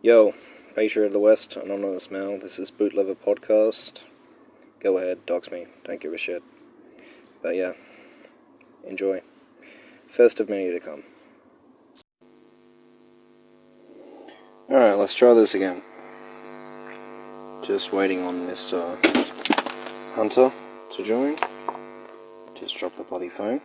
Yo, Patriot of the West, Anonymous Mal, this is Bootleather Podcast. Go ahead, dox me, don't give a shit. But yeah, enjoy. First of many to come. Alright, let's try this again. Just waiting on Mr. Hunter to join. Just drop the bloody phone.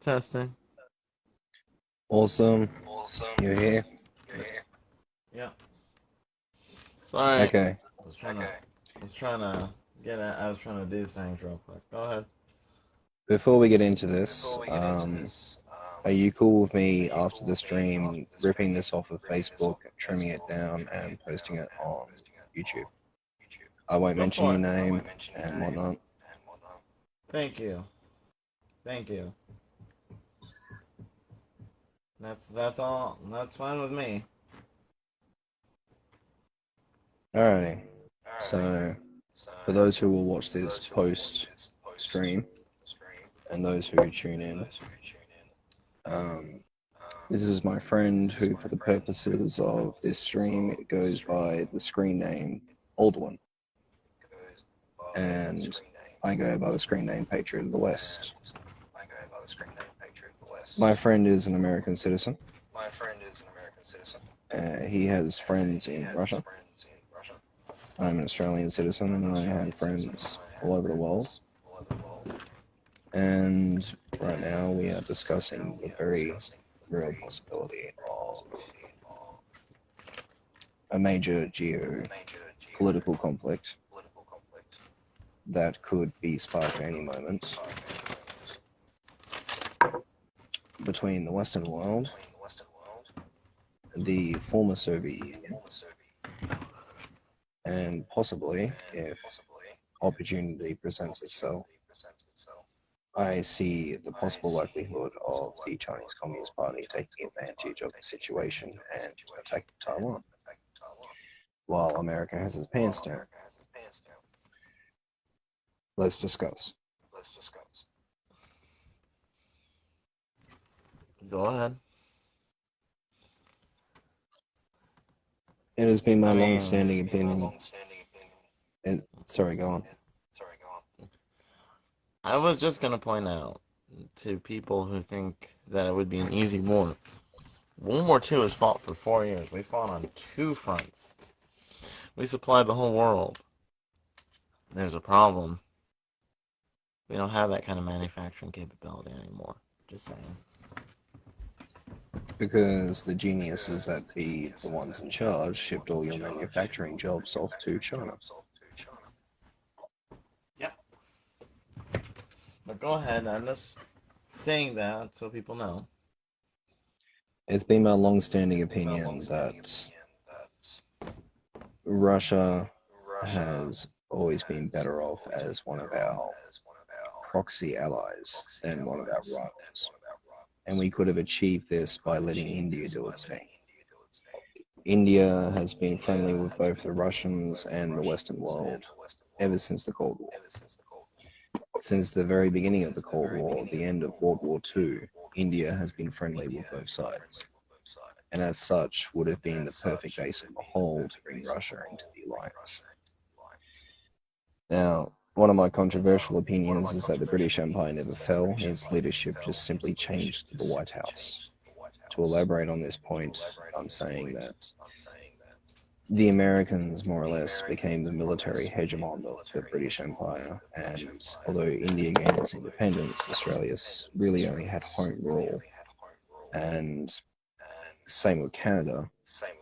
Testing. Awesome. You're here? Yeah. Sorry. Okay. I was trying to do things real quick. Go ahead. Before we get into this, are you cool with me after the stream ripping this off of Facebook, trimming it down, and posting it on YouTube? I won't mention your name and whatnot. Thank you. That's all. That's fine with me. Alrighty. So, for those who will watch this post-stream, and those who tune in, this is my friend who, for the purposes of this stream, goes by the screen name Old One. And I go by the screen name Patriot of the West. My friend is an American citizen. He has friends in Russia. I'm an Australian citizen and I have friends all over the world. And right now we are discussing the very real possibility of a major geopolitical conflict that could be sparked at any moment between the Western world, the former Soviet Union, and possibly, if opportunity presents itself, I see the possible likelihood of the Chinese Communist Party taking advantage of the situation and attacking Taiwan, while America has its pants down. Let's discuss. Go ahead. It has been my long-standing opinion. Sorry, go on. I was just gonna point out to people who think that it would be an easy war. World War II was fought for 4 years. We fought on 2 fronts. We supplied the whole world. There's a problem. We don't have that kind of manufacturing capability anymore. Just saying. Because the geniuses that be the ones in charge shipped all your manufacturing jobs off to China. Yep. But go ahead, I'm just saying that so people know. It's been my long-standing opinion that Russia has always been better off as one of our proxy allies than one of our rivals. And we could have achieved this by letting India do its thing. India has been friendly with both the Russians and the Western world ever since the Cold War. Since the very beginning of the Cold War, the end of World War II, India has been friendly with both sides, and as such would have been the perfect ace in the hole to bring Russia into the alliance. Now, one of my controversial opinions is that the British Empire never fell, its leadership just simply changed to the White House. To elaborate on this point, I'm saying that the Americans more or less became the military hegemon of the British Empire, and although India gained its independence, Australia really only had home rule, and same with Canada,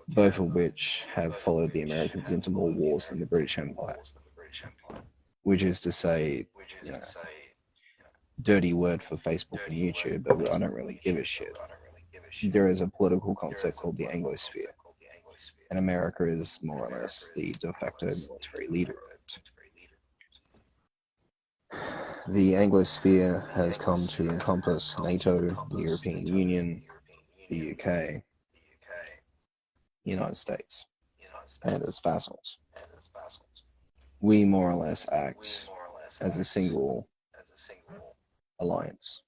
both of which have followed the Americans into more wars than the British Empire, which is to say, you know, dirty word for Facebook and YouTube, but I don't really give a shit. There is a political concept called the Anglosphere, and America is more or less the de facto military leader of it. The Anglosphere has come to encompass NATO, the European Union, the UK, the United States, and its vassals. We more or less act as a single alliance.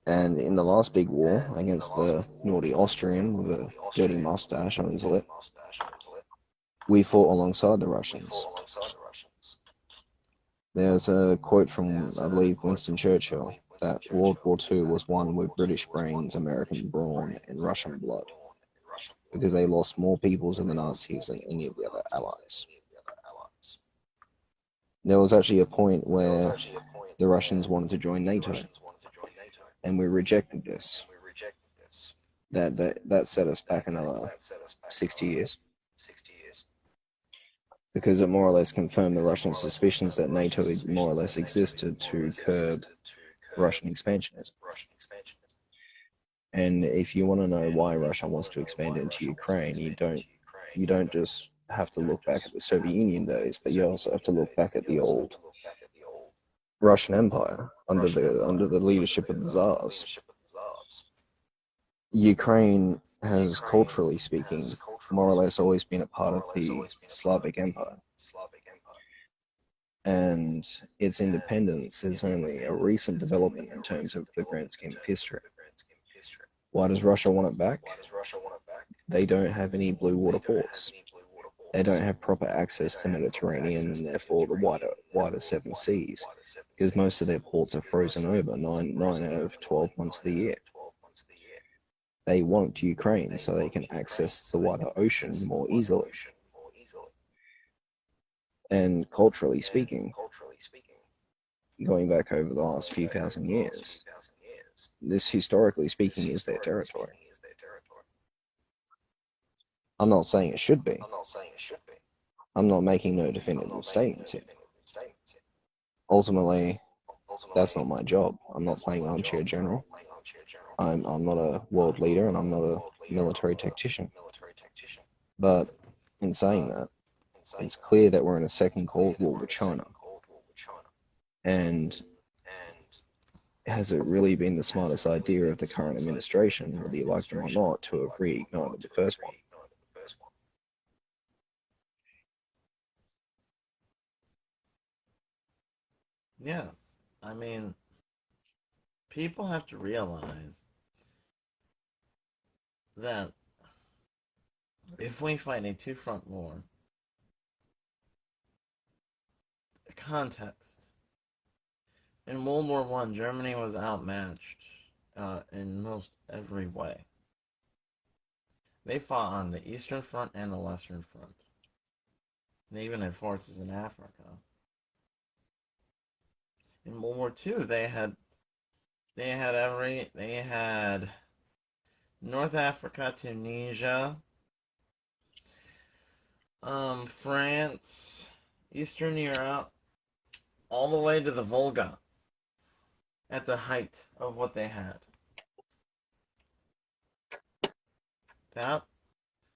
And in the last big war against the naughty Austrian with a dirty mustache on his lip, we fought alongside the Russians. There's a quote from, I believe, Winston Churchill, that World War II was won with British brains, American brawn, and Russian blood, because they lost more people to the Nazis than any of the other allies. There was actually a point where the Russians wanted to join NATO, and we rejected this. That set us back another 60 years, because it more or less confirmed the Russian suspicions that NATO more or less existed to curb Russian expansionism. And if you want to know why Russia wants to expand into Ukraine, you don't just have to look back at the Soviet Union days, but you also have to look back at the old Russian Empire under the leadership of the Tsars. Ukraine has, culturally speaking, more or less always been a part of the Slavic Empire. And its independence is only a recent development in terms of the grand scheme of history. Why does Russia want it back? They don't have any blue water ports. They don't have proper access to Mediterranean and therefore the wider seven seas, because most of their ports are frozen over 9 out of 12 months of the year. They want Ukraine so they can access the wider ocean more easily. And culturally speaking, going back over the last few thousand years, this, historically speaking, is their territory. I'm not saying it should be. I'm not making no definitive statements here. Ultimately, that's not my job. I'm not playing armchair general. I'm not a world leader, and I'm not a military tactician. But in saying that, it's clear that we're in a second Cold War with China. And has it really been the smartest idea of the current administration, whether you like them or not, to have reignited the first one? Yeah, I mean, people have to realize that if we fight a two-front war, context. In World War One, Germany was outmatched in most every way. They fought on the Eastern Front and the Western Front. They even had forces in Africa. In World War Two, they had North Africa, Tunisia, France, Eastern Europe, all the way to the Volga at the height of what they had. That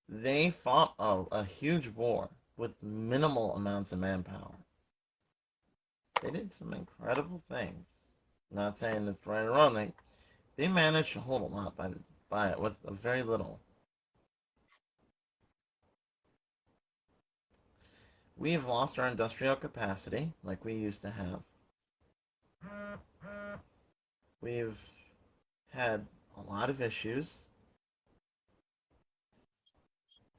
they fought a huge war with minimal amounts of manpower. They did some incredible things. Not saying it's right or wrong. They managed to hold a lot by it with very little. We've lost our industrial capacity like we used to have. We've had a lot of issues.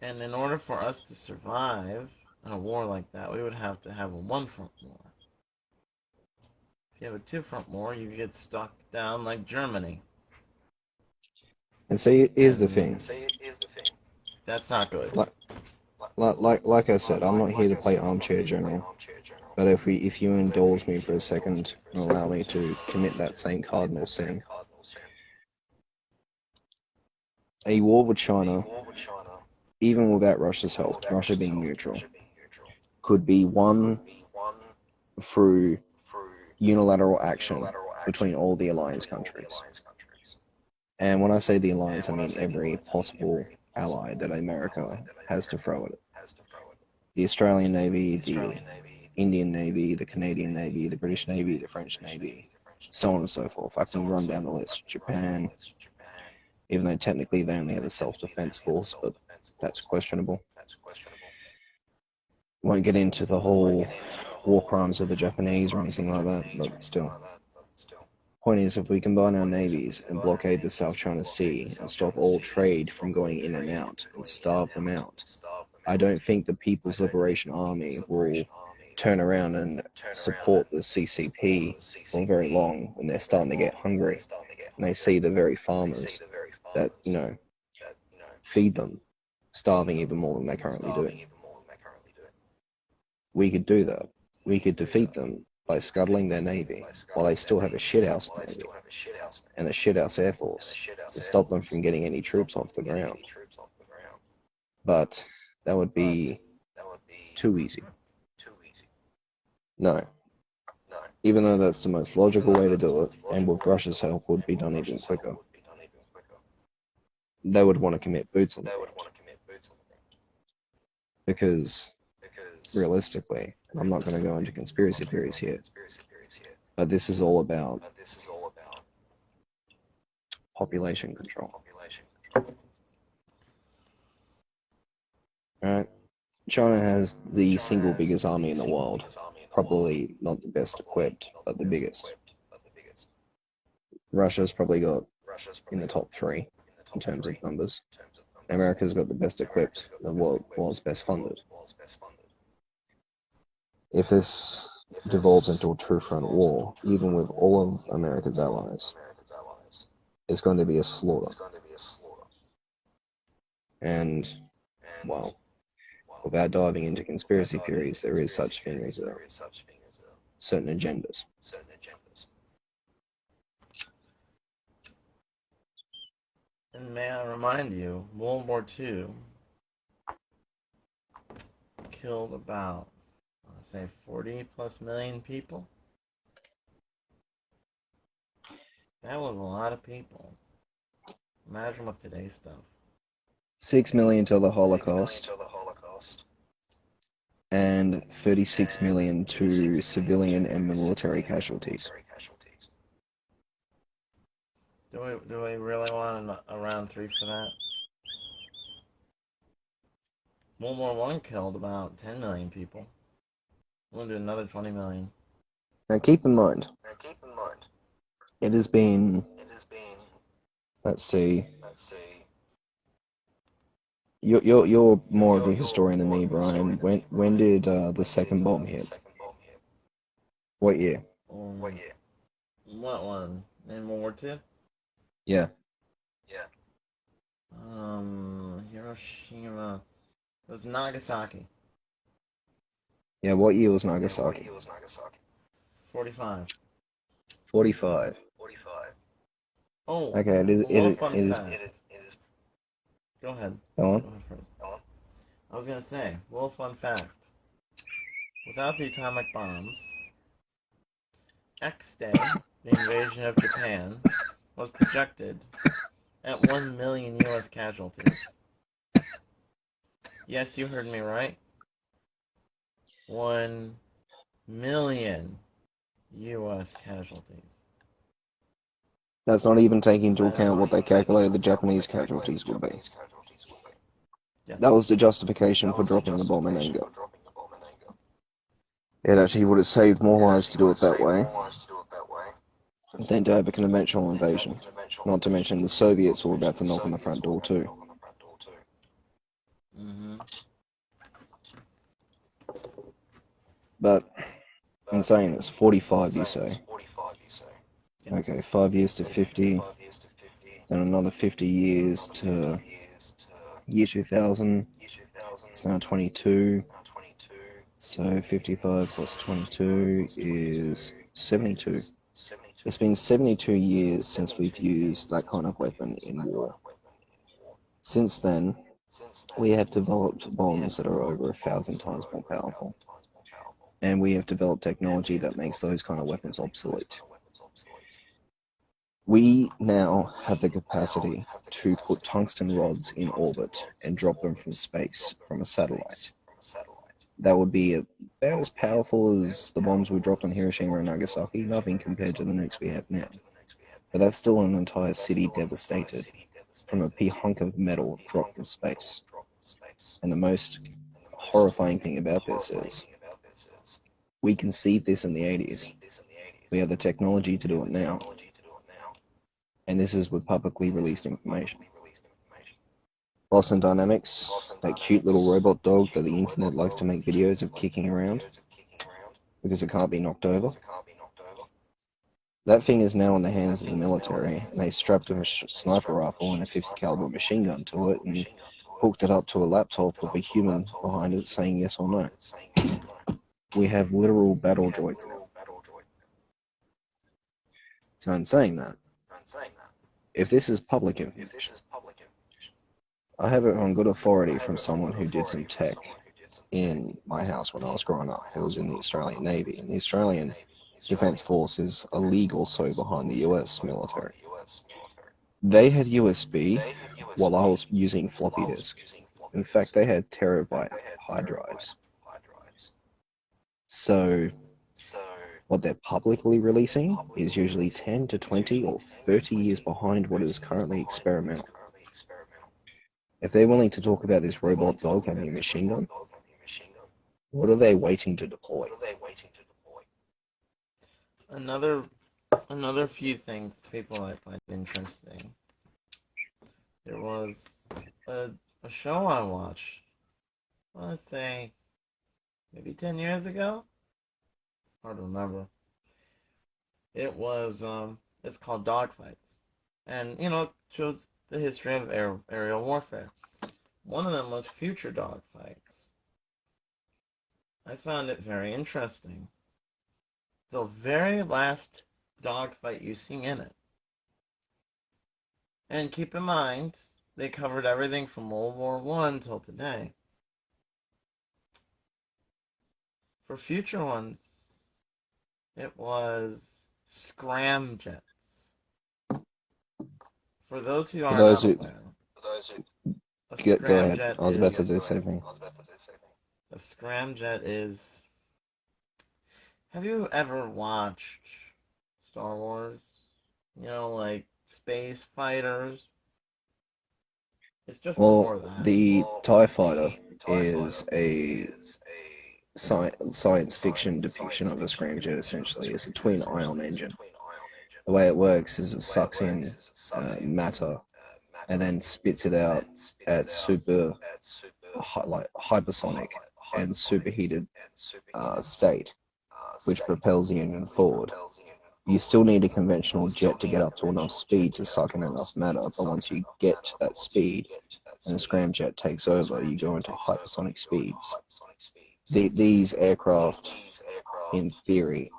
And in order for us to survive in a war like that, we would have to have a one-front war. If you have a two-front war, you get stuck down like Germany. And so here's the thing. That's not good. Like I said, I'm not here to play armchair general. But if you indulge me for a second and allow me to commit that same cardinal sin, a war with China, even without Russia's help, Russia being neutral, could be won through unilateral action between all the alliance countries. And when I say the alliance, I mean every possible ally that America has to throw at it. The Australian Navy, the Indian Navy, the Canadian Navy, the British Navy, the French Navy, so on and so forth. I can run down the list. Japan, even though technically they only have a self-defense force, but that's questionable. Won't get into the whole war crimes of the Japanese or anything like that, but still. Point is, if we combine our navies and blockade the South China Sea and stop all trade from going in and out and starve them out, I don't think the People's Liberation Army will turn around and support the CCP for very long when they're starting to get hungry and they see the very farmers that, feed them starving even more than they currently do. We could do that. We could defeat them by scuttling their navy while they still have a shithouse navy and a shithouse air force to stop them from getting any troops off the ground. But that would be too easy. No. Even though that's the most logical way to do it, and with Russia's help would be done even quicker, they would want to commit boots on the ground. Because, realistically, and I'm not going to go into conspiracy theories here, but this is all about population control. Right? China has the single biggest army in the world. Probably not the best equipped, but the biggest. Russia's probably got in the top 3 in terms of numbers. America's got the best equipped, the world's best funded. If this devolves into a true front war, even with all of America's allies, it's going to be a slaughter. And, well, without diving into conspiracy theories, there is such thing as certain agendas. And may I remind you, World War II killed about, let's say, 40 plus million people. That was a lot of people. Imagine with today's stuff. 6 million to the Holocaust, and 36 million to civilian and military casualties. Do we really want a round 3 for that? World War I killed about 10 million people. We'll do another 20 million. Now keep in mind, it has been, let's see, you're more of a historian than me, Brian. When did the second bomb hit? What year? What one? In World War II? Yeah. Hiroshima. It was Nagasaki. Yeah, what year was Nagasaki? 45. 45. Oh, Okay, it is. Go ahead. Go on. Go ahead first. I was gonna say, little fun fact. Without the atomic bombs, X Day, the invasion of Japan, was projected at 1 million U.S. casualties. Yes, you heard me right. 1 million U.S. casualties. That's not even taking into account what they calculated the Japanese casualties would be. Yeah. That was the justification for dropping the bomb in anger. It actually would have saved more lives to do it that way than to have a conventional invasion. Not to mention the Soviets were about to knock on the front door too. Mm-hmm. But, in saying this, 45 you say? Okay, 5 years to 50, then another 50 years to Year 2000, it's now 22. So 55 plus 22 is 72. It's been 72 years since we've used that kind of weapon in war. Since then, we have developed bombs that are over 1,000 times more powerful. And we have developed technology that makes those kind of weapons obsolete. We now have the capacity to put tungsten rods in orbit and drop them from space from a satellite. That would be about as powerful as the bombs we dropped on Hiroshima and Nagasaki, nothing compared to the nukes we have now. But that's still an entire city devastated from a hunk of metal dropped from space. And the most horrifying thing about this is we conceived this in the 80s. We have the technology to do it now. And this is with publicly released information. Boston Dynamics, that cute little robot dog that the internet likes to make videos of kicking around because it can't be knocked over. That thing is now in the hands of the military, and they strapped a sniper rifle and a 50 caliber machine gun to it and hooked it up to a laptop with a human behind it saying yes or no. We have literal battle droids now. So in saying that, if this is public information, I have it on good authority from someone who did some tech in my house when I was growing up. It was in the Australian Navy, and the Australian Defence Force is a league or so behind the US military. They had USB while I was using floppy disk. In fact, they had terabyte hard drives. So what they're publicly releasing is usually 10 to 20 or 30 years behind what is currently experimental. If they're willing to talk about this robot dog having a machine gun, what are they waiting to deploy? Another few things people might find interesting. There was a show I watched, let's say, maybe 10 years ago? Hard to remember. It's called Dogfights. And, it shows the history of aerial warfare. One of them was future dogfights. I found it very interesting. The very last dogfight you see in it. And keep in mind, they covered everything from World War I till today. For future ones, it was scramjets. For those who are not aware, a Go ahead. scramjet I was about to do the same thing. A scramjet is... Have you ever watched Star Wars? Like space fighters? It's just before that. The TIE Fighter is a science fiction depiction of a scramjet, essentially. It's a twin ion engine. The way it works is it sucks in matter and then spits it out at hypersonic and superheated state, which propels the engine forward. You still need a conventional jet to get up to enough speed to suck in enough matter, but once you get to that speed and the scramjet takes over, you go into hypersonic speeds. These aircraft, in theory,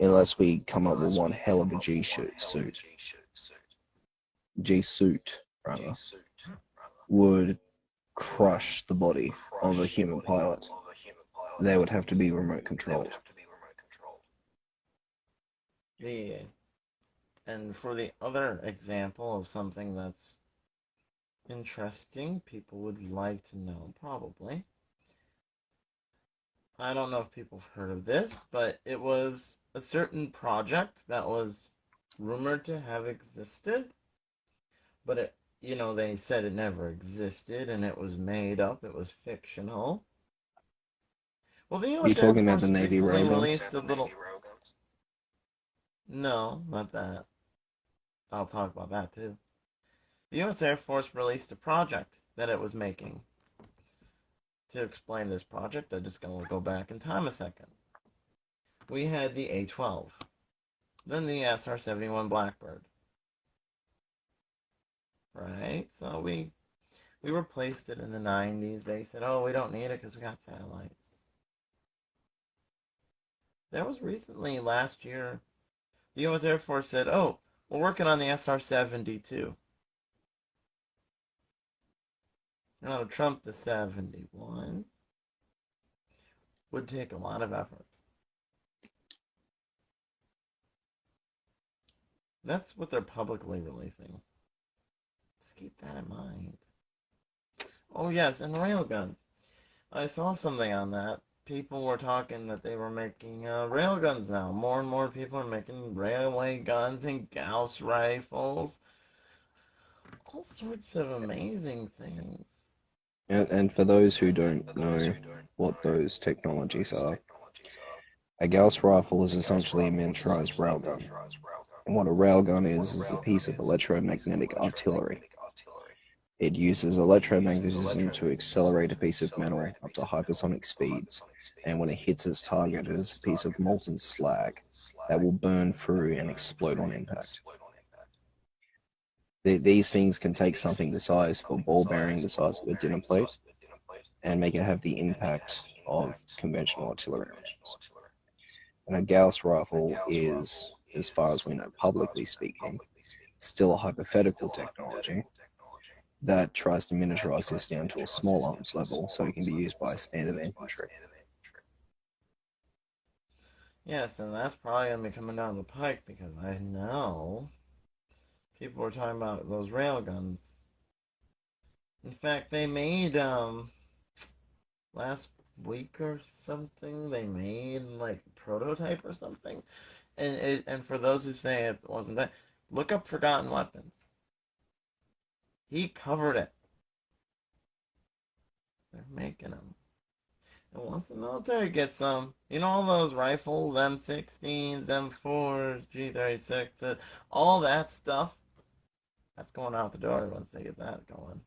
unless we come up with one hell of a G-suit, would crush the body of a human pilot. They would have to be remote controlled. And for the other example of something that's interesting, people would like to know, probably. I don't know if people have heard of this, but it was a certain project that was rumored to have existed, but they said it never existed and it was made up, it was fictional. Well, the U.S. Air talking about Force the Navy recently Railguns? released a little... No, not that. I'll talk about that too. The U.S. Air Force released a project that it was making. To explain this project, I'm just going to go back in time a second. We had the A-12, then the SR-71 Blackbird. Right? So we We replaced it in the 90s. They said, oh, we don't need it because we got satellites. That was recently, last year, the U.S. Air Force said, oh, we're working on the SR-72. Now, to trump the 71 would take a lot of effort. That's what they're publicly releasing. Just keep that in mind. Oh, yes, and railguns. I saw something on that. People were talking that they were making railguns now. More and more people are making railway guns and Gauss rifles. All sorts of amazing things. And for those who don't know what those technologies are, a Gauss rifle is essentially a miniaturized railgun. And what a railgun is a piece of electromagnetic artillery. It uses electromagnetism to accelerate a piece of metal up to hypersonic speeds, and when it hits its target, it is a piece of molten slag that will burn through and explode on impact. These things can take something the size of a ball bearing the size of a dinner plate and make it have the impact of conventional artillery rounds. And a Gauss rifle is, as far as we know publicly speaking, still a hypothetical technology that tries to miniaturize this down to a small arms level so it can be used by standard infantry. Yes, and that's probably going to be coming down the pike because I know people were talking about those railguns. In fact, they made, last week or something, they made, like, a prototype or something. And for those who say it wasn't that, look up Forgotten Weapons. He covered it. They're making them. And once the military gets them, you know, all those rifles, M16s, M4s, G36s, all that stuff, that's going out the door once they get that going.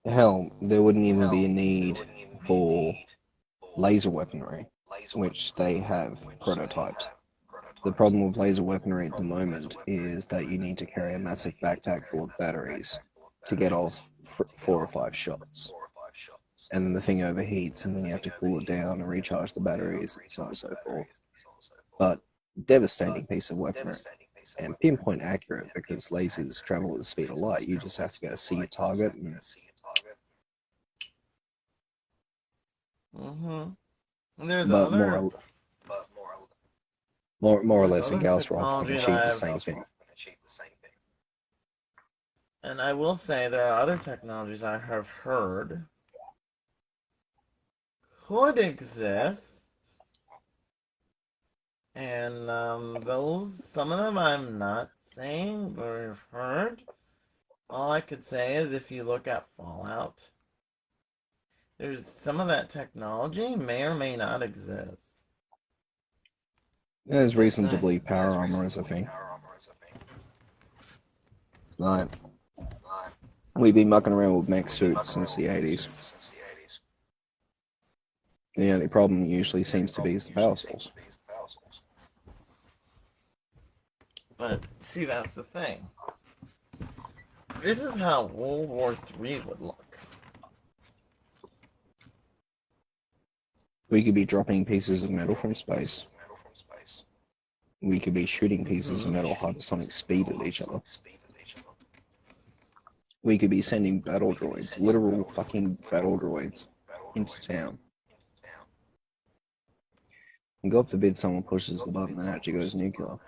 Hell, there wouldn't even be a need for laser weaponry, which they have prototyped. The problem with laser weaponry at the moment is that you need to carry a massive backpack full of batteries to get off 4 or 5 shots. And then the thing overheats, and then you have to cool it down and recharge the batteries, and so on and so forth. But devastating piece of weaponry, and pinpoint accurate because lasers travel at the speed of light. You just have to be able to see your target. And There's but other, more or there's less, a other Gauss rifle can technology achieve that the I've, same thing. and I will say there are other technologies I have heard could exist, and some of them I'm not saying, but I've heard. All I could say is if you look at Fallout, there's some of that technology may or may not exist. There's reason to believe power armor is a thing. Like, we've been mucking around with mech suits since the 80s. The only problem usually seems to be is the power source. But see, that's the thing. This is how World War III would look. We could be dropping pieces of metal from space. We could be shooting pieces of metal hypersonic speed at each other. We could be sending battle droids, literal fucking battle droids, into town. And God forbid someone pushes the button and actually goes nuclear.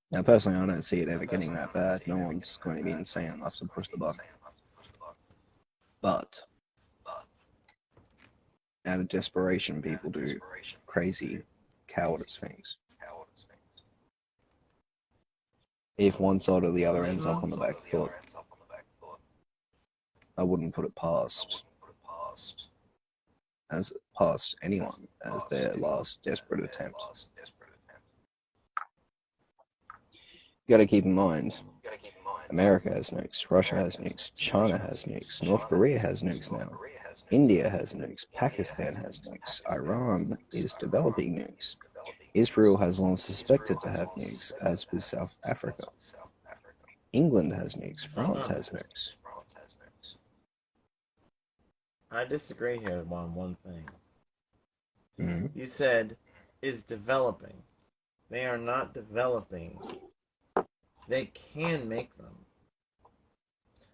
Now, personally, I don't see it ever getting that bad. No one's going to be insane enough to push the button. But out of desperation, people do crazy cowardice things. If one side or the other ends up on the back foot, I wouldn't put it past anyone as their last desperate attempt. You gotta keep in mind, America has nukes, Russia has nukes, China has nukes, North Korea has nukes now, India has nukes, Pakistan has nukes, Iran is developing nukes, Israel has long suspected to have nukes, as with South Africa. England has nukes. Oh France no. has nukes. I disagree here on one thing. Mm. You said is developing. They are not developing. They can make them.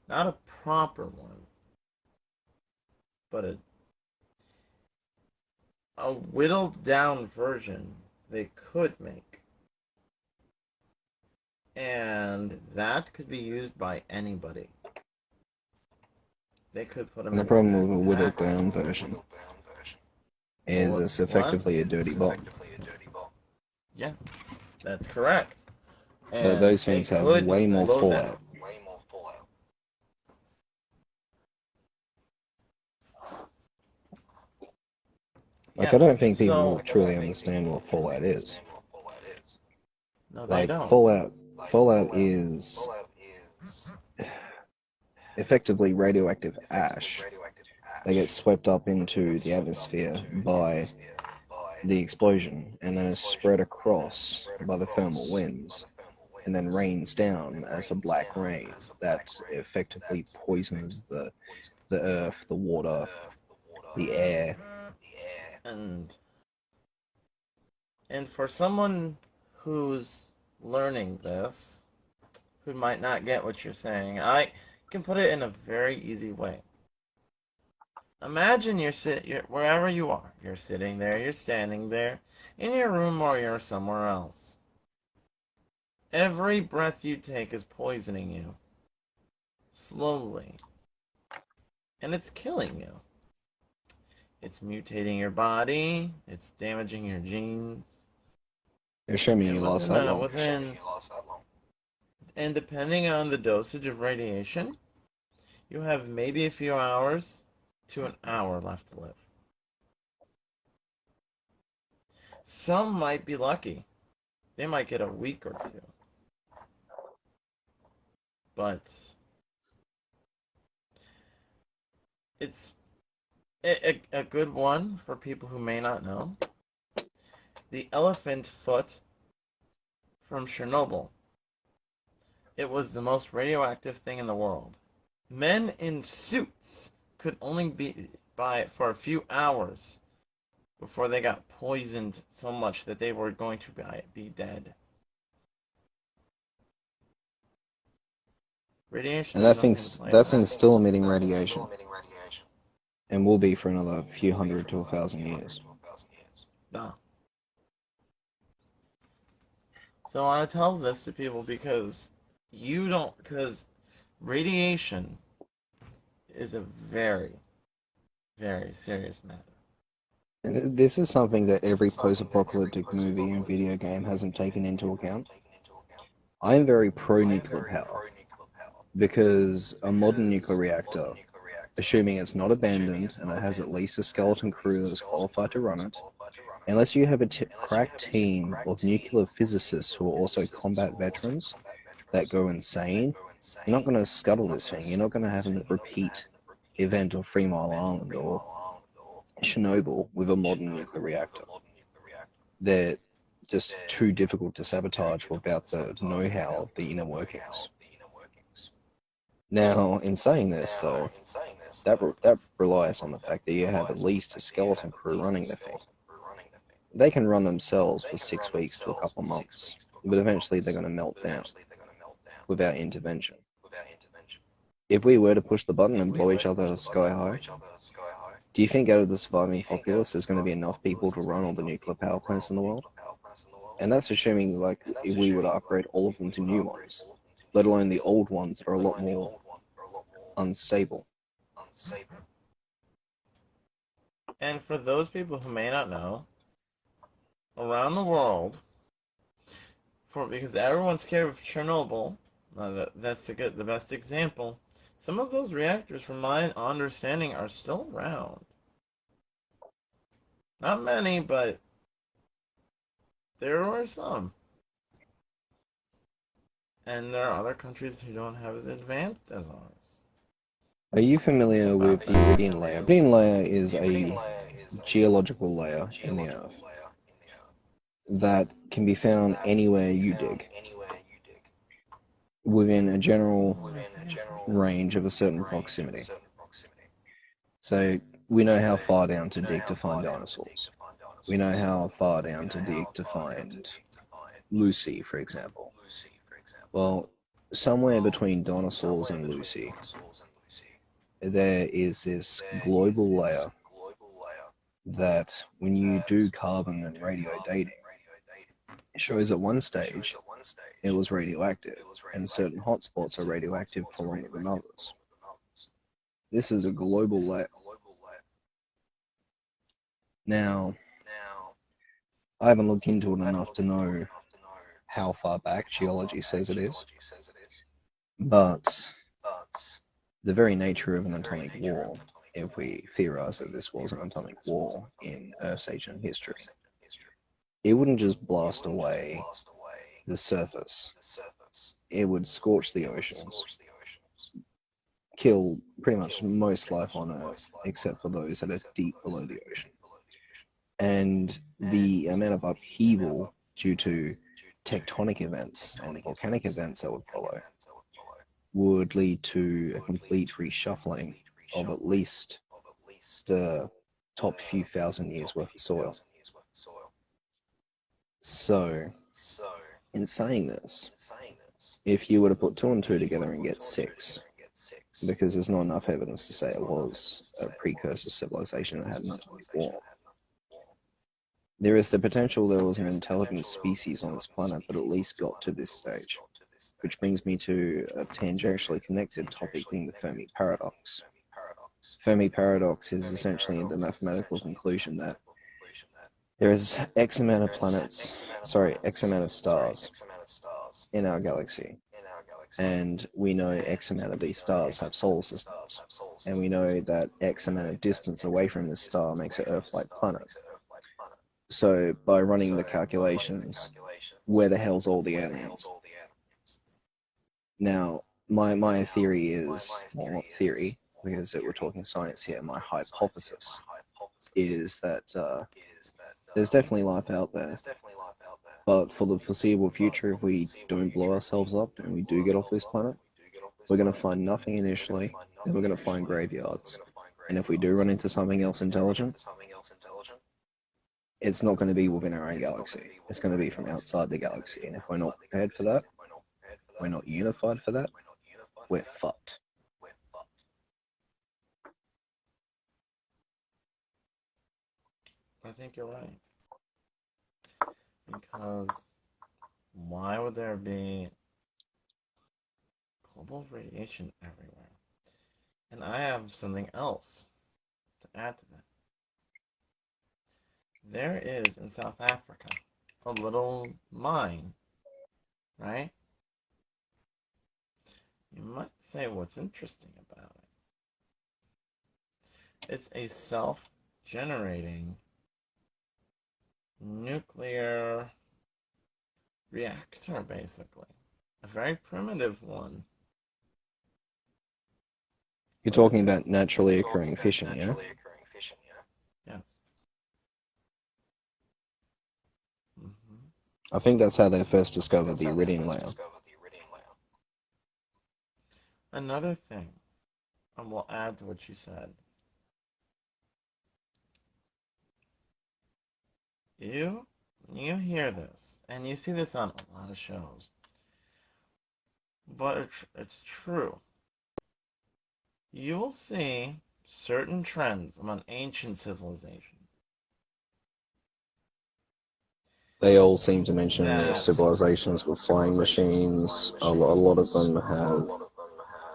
Not a proper one, but a whittled down version they could make. And that could be used by anybody. They could put them And the in a problem with a whittled backpack. down version is it's What? effectively a dirty bomb. Yeah, that's correct. And Those they things have could way more load that. fallout. Like, I don't Yes. think people So truly understand what fallout is. no, they Like, don't. fallout is effectively radioactive ash that gets swept up into the atmosphere by the explosion and then is spread across by the thermal winds and then rains down as a black rain that effectively poisons the earth, the water, the air. And for someone who's learning this, who might not get what you're saying, I can put it in a very easy way. Imagine you're wherever you are. You're sitting there, you're standing there, in your room or you're somewhere else. Every breath you take is poisoning you. Slowly. And it's killing you. It's mutating your body, it's damaging your genes. You're showing me you And lost that long. and depending on the dosage of radiation, you have maybe a few hours to an hour left to live. Some might be lucky. They might get a week or two. But it's a good one for people who may not know. The elephant foot from Chernobyl. It was the most radioactive thing in the world. Men in suits could only be by for a few hours before they got poisoned so much that they were going to be dead. Radiation And is nothing to play that with. thing's still emitting radiation, and will be for another few hundred to 1,000 years. No. So I tell this to people because radiation is a very, very serious matter. And this is something that every post-apocalyptic movie and video game hasn't taken into account. I am very pro-nuclear power because a modern nuclear reactor, assuming it's not abandoned and it has at least a skeleton crew that is qualified to run it, unless you have a crack team of nuclear physicists who are also combat veterans that go insane, you're not going to scuttle this thing. You're not going to have a repeat event of 3 Mile Island or Chernobyl with a modern nuclear reactor. They're just too difficult to sabotage without the know-how of the inner workings. Now, in saying this, though, that relies on the fact that you have at least a skeleton crew running the thing. They can run themselves for 6 weeks to a couple of months, but eventually they're going to melt down without intervention. If we were to push the button and blow each other sky high, do you think out of the surviving populace there's going to be enough people to run all the nuclear power plants in the world? And that's assuming, like, if we were to upgrade all of them to new ones, let alone the old ones are a lot more unstable. And for those people who may not know, around the world, because everyone's scared of Chernobyl, that's the best example. Some of those reactors, from my understanding, are still around. Not many, but there are some. And there are other countries who don't have as advanced as ours. Are you familiar with the Iridian layer? Iridian layer is a geological layer in the Earth that can be found anywhere you dig. within a general range of a certain proximity. So we know how far down to dig to find dinosaurs. We know how far down to dig to find Lucy, for example. Well, somewhere between dinosaurs and Lucy, there is this global layer that when you do carbon and radio dating, it shows at one stage it was radioactive, and certain hotspots are radioactive for longer than others. This is a global layer. Now, I haven't looked into it enough to know how far back geology says it is, but the very nature of an atomic war, if we theorize that this was an atomic war in Earth's ancient history, it wouldn't just blast away the surface. It would scorch the oceans, kill pretty much most life on Earth, except for those that are deep below the ocean. And the amount of upheaval due to tectonic events and volcanic events that would follow would lead to a complete reshuffling of at least the top few thousand years worth of soil. So, in saying this, if you were to put two and two together and get six, because there's not enough evidence to say it was a precursor civilization that had an atomic war, there is the potential there was an intelligent species on this planet that at least got to this stage. Which brings me to a tangentially connected topic being the Fermi paradox. Fermi paradox is essentially the mathematical conclusion that there is X amount of X amount of stars in our galaxy. And we know X amount of these stars have solar systems. And we know that X amount of distance away from this star makes an Earth-like planet. So by running the calculations, where the hell's all the aliens? Now, my theory is, well, not theory, because we're talking science here, my hypothesis is that there's definitely life out there. But for the foreseeable future, if we don't blow ourselves up and we do get off this planet, we're going to find nothing initially, then we're going to find graveyards. And if we do run into something else intelligent, it's not going to be within our own galaxy. It's going to be from outside the galaxy. And if we're not prepared for that, we're not unified for that, we're fucked. I think you're right. Because why would there be global radiation everywhere? And I have something else to add to that. There is in South Africa a little mine, right? You might say what's interesting about it. It's a self-generating nuclear reactor, basically. A very primitive one. You're talking about naturally occurring fission, yeah? Yes. Mm-hmm. I think that's how they first discovered the iridium layer. Another thing, and we'll add to what you said. You hear this, and you see this on a lot of shows, but it's true. You'll see certain trends among ancient civilizations. They all seem to mention civilizations with flying machines. A lot of them have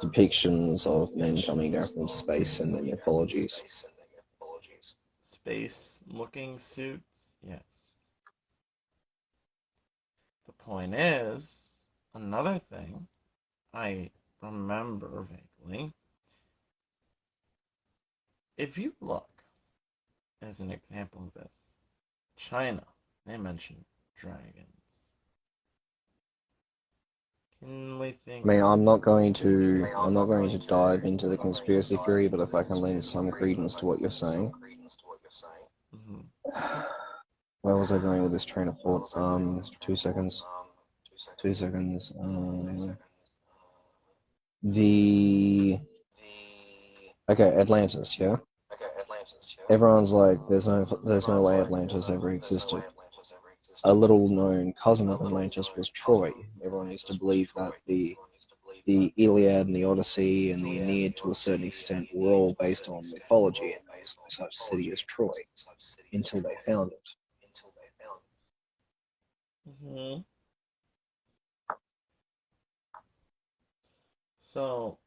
depictions of men coming down from space in their mythologies. Space-looking suits, yes. The point is, another thing I remember vaguely, if you look, as an example of this, China, they mention dragons. Can we think? I mean, I'm not going to dive into the conspiracy theory, but if I can lend some credence to what you're saying. Mm-hmm. Where was I going with this train of thought? 2 seconds. The okay, Atlantis, yeah. Everyone's like, there's no way Atlantis ever existed. A little known cousin of Atlantis was Troy. Everyone used to believe that the Iliad and the Odyssey and the Aeneid, to a certain extent, were all based on mythology, and there was no such city as Troy until they found it. Mm-hmm. So,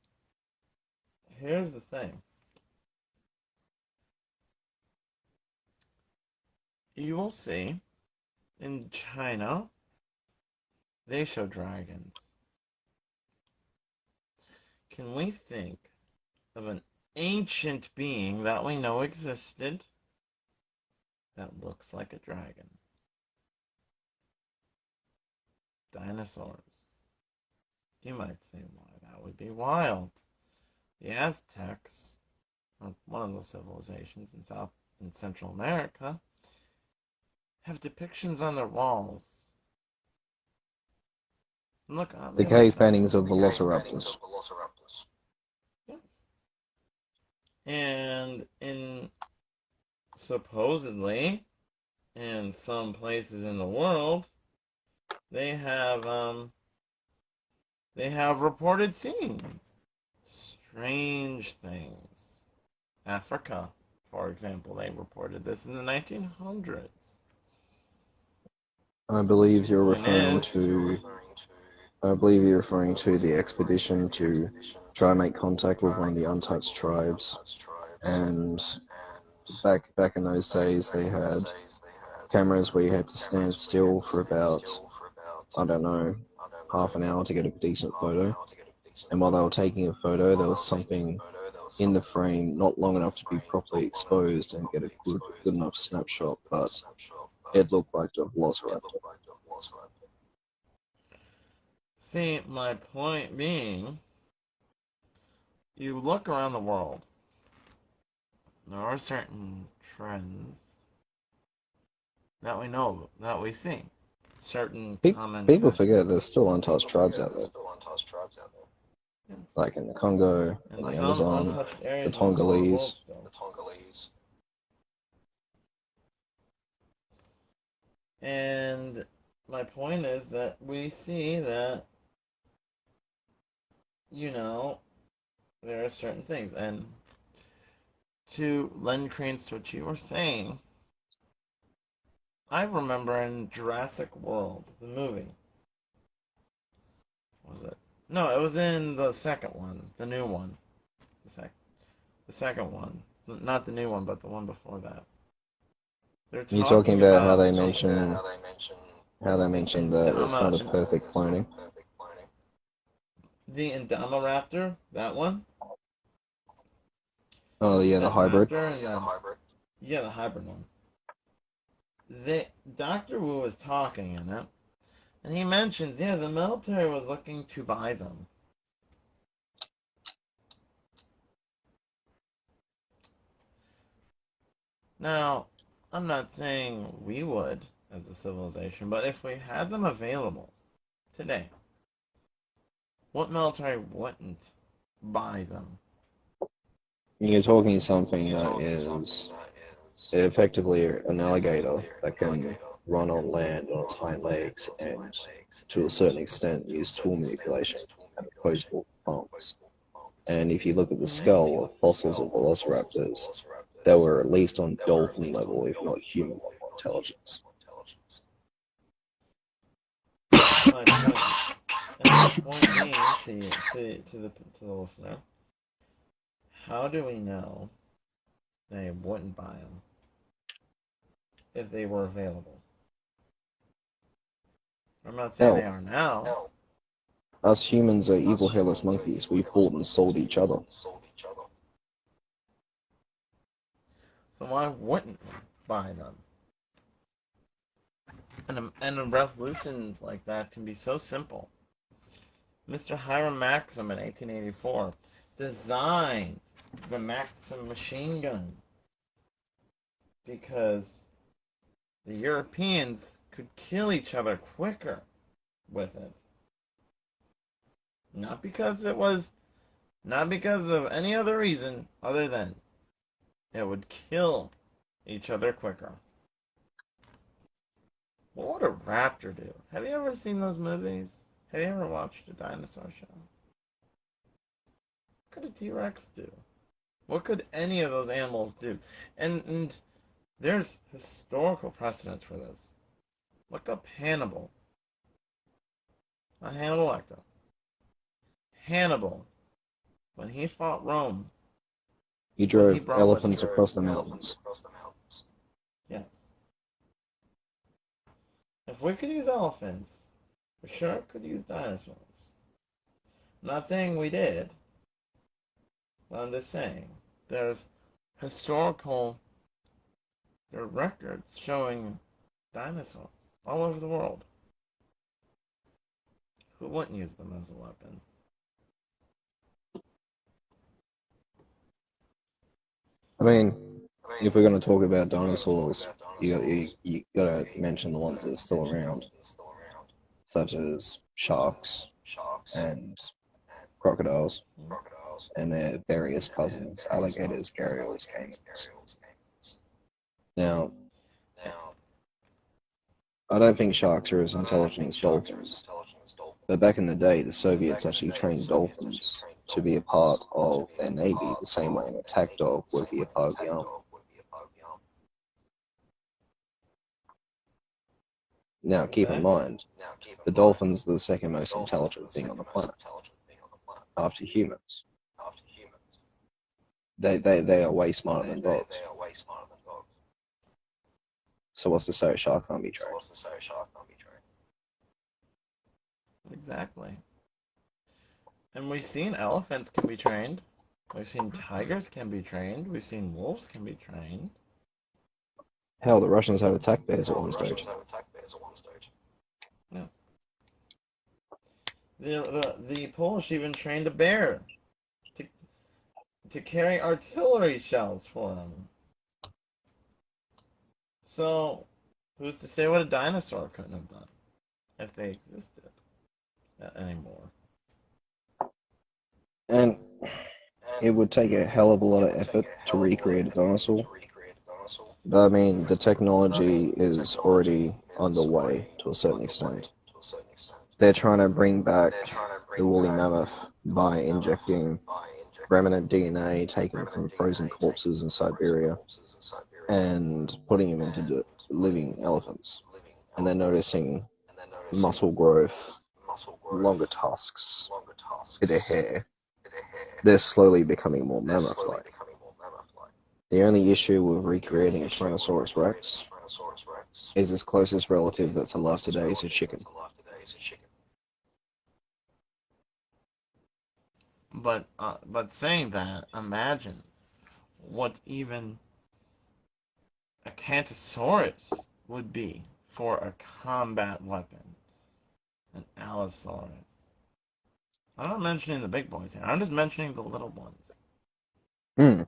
here's the thing. You will see in China, they show dragons. Can we think of an ancient being that we know existed that looks like a dragon? Dinosaurs. You might say, why, that would be wild. The Aztecs, or one of those civilizations in South and Central America, have depictions on their walls. Look, The they look cave like paintings of velociraptors. yes. And in supposedly in some places in the world, they have reported seeing strange things. Africa, for example, they reported this in the 1900s. I believe you're Point referring is, to. I believe you're referring to the expedition to try and make contact with one of the untouched tribes. And back in those days, they had cameras where you had to stand still for about, I don't know, half an hour to get a decent photo. And while they were taking a photo, there was something in the frame not long enough to be properly exposed and get a good enough snapshot, but it looked like a velociraptor. see, my point being, you look around the world, there are certain trends that we know, that we see. Certain common People trends. forget there's still untouched tribes out there, Yeah. like in the Congo, in And the some Amazon, untouched the areas of the world Tongolese. still. And my point is that we see that, there are certain things. And to lend credence to what you were saying, I remember in Jurassic World, the movie, was it? No, it was in the second one, the new one. The second one. Not the new one, but the one before that. They're You're talking talking about about how they the mention that it's not a perfect cloning. The Indominaptor, that one. Oh yeah, the That hybrid. raptor and yeah, the hybrid one. Doctor Wu was talking in it, and he mentions, yeah, the military was looking to buy them. Now, I'm not saying we would as a civilization, but if we had them available today, what military wouldn't buy them? You're talking something that is effectively an alligator that can run on land on its hind legs and, to a certain extent, use tool manipulation and opposable thumbs. And if you look at the Mm-hmm. skull of fossils of velociraptors, they were at least on dolphin level, if not human level intelligence. My point, and my point being to the listener, how do we know they wouldn't buy them if they were available? I'm not saying they Hell, are now. us humans are evil hairless monkeys. We bought and sold each other. So why wouldn't we buy them? And revolutions like that can be so simple. Mr. Hiram Maxim in 1884 designed the Maxim machine gun because the Europeans could kill each other quicker with it. Not because it was Not because of any other reason other than it would kill each other quicker. What would a raptor do? Have you ever seen those movies? Have you ever watched a dinosaur show? What could a T-Rex do? What could any of those animals do? And there's historical precedence for this. Look up Hannibal. Not Hannibal Lecter. Hannibal, when he fought Rome, He what he drove brought with him. elephants across the mountains. Yes. If we could use elephants, we sure could use dinosaurs. I'm not saying we did, but I'm just saying there's historical records showing dinosaurs all over the world. Who wouldn't use them as a weapon? I mean, if we're going to talk about dinosaurs, you gotta mention the ones that are still around, such as sharks and crocodiles and their various cousins, alligators, gharials, caimans. Now, I don't think sharks are as intelligent as dolphins, but back in the day, the Soviets actually trained dolphins to be a part of their navy, the same way an attack dog would be a part of the army. Now, keep in mind, the dolphins are the second most intelligent thing on the planet, after humans. They are way smarter than dogs. So what's to say a shark can't be trained? Exactly. And we've seen elephants can be trained. We've seen tigers can be trained. We've seen wolves can be trained. Hell, the Russians had attack bears at one stage. Yeah. The Polish even trained a bear to carry artillery shells for them. So, who's to say what a dinosaur couldn't have done if they existed anymore? And it would take a hell of a lot of effort to recreate a dinosaur. But I mean, the technology is already underway to a certain extent. They're trying to bring back the woolly mammoth by injecting remnant DNA taken from frozen corpses in Siberia and putting them into living elephants. And they're noticing muscle growth, longer tusks, bit of hair. They're slowly becoming more mammoth-like. The only issue with recreating a Tyrannosaurus rex is its closest relative that's alive today is a chicken. But saying that, imagine what even a Cantosaurus would be for a combat weapon. An Allosaurus. I'm not mentioning the big boys here. I'm just mentioning the little ones.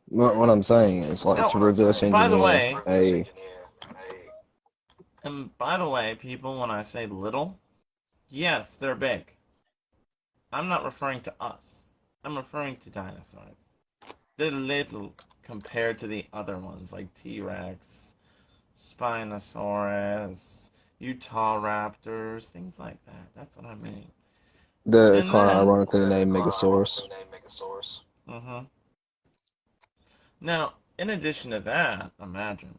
What I'm saying is, like, Now, to reverse by the engineer way, and by the way, people, when I say little, yes, they're big. I'm not referring to us. I'm referring to dinosaurs. They're little compared to the other ones, like T-Rex, Spinosaurus, Utah Raptors, things like that. That's what I mean. the And kind of then, ironically named Megasaurus. Now, in addition to that, imagine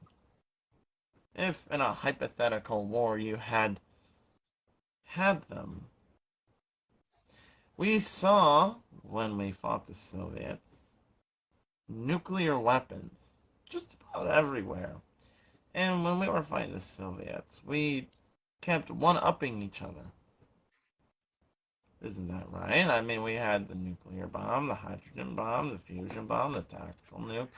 if in a hypothetical war you had them. We saw, when we fought the Soviets, nuclear weapons just about everywhere. And when we were fighting the Soviets, we kept one-upping each other. Isn't that right? I mean, we had the nuclear bomb, the hydrogen bomb, the fusion bomb, the tactical nuke,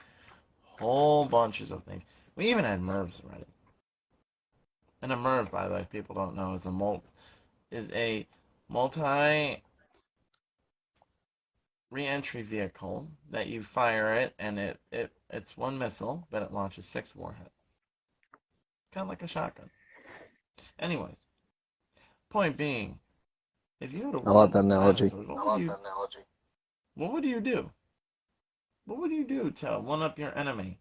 whole bunches of things. We even had MIRVs already. And a MIRV, by the way, if people don't know, is a multi re-entry vehicle that you fire it, and it's one missile, but it launches 6 warheads. Kind of like a shotgun. Anyways, point being, if you had a I like war that with analogy. dinosaurs, what would you What would you do? What would you do to one up your enemy?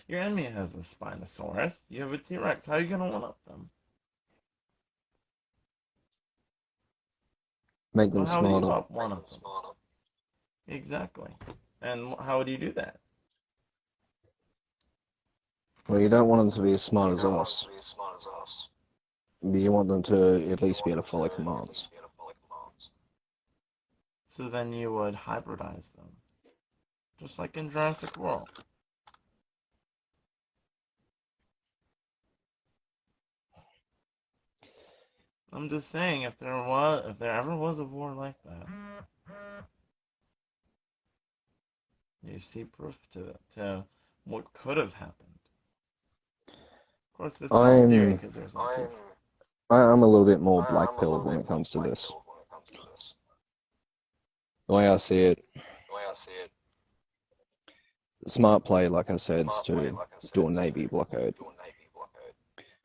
Your enemy has a Spinosaurus. You have a T-Rex. How are you going to one up them? Make Well, them how would you smarter. up one of them? Exactly. And how would you do that? Well, you don't want them to be as smart as us. You want them to at least be able to follow commands. So then you would hybridize them. Just like in Jurassic World. I'm just saying, if there ever was a war like that, you see proof to what could have happened. Of course, this is all theory because there's no proof. I'm a little bit more black-pilled when it comes to this. The way I see it, smart play, like I said, is to do a Navy blockade.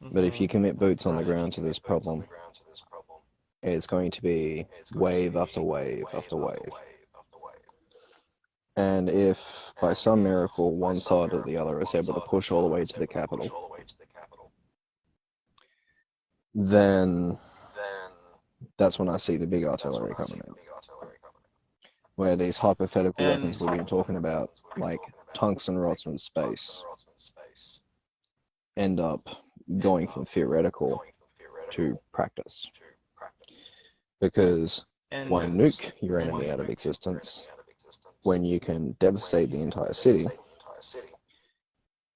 But if you commit boots on the ground to this problem, it's going to be wave after wave after wave. And if by some miracle one side or the other is able to push all the way to the capital, then that's when I see the big artillery coming in. Where these hypothetical weapons we've been talking about, like tungsten rods from space, end up going from theoretical to practice. Because why nuke your enemy out of existence when you can devastate the entire city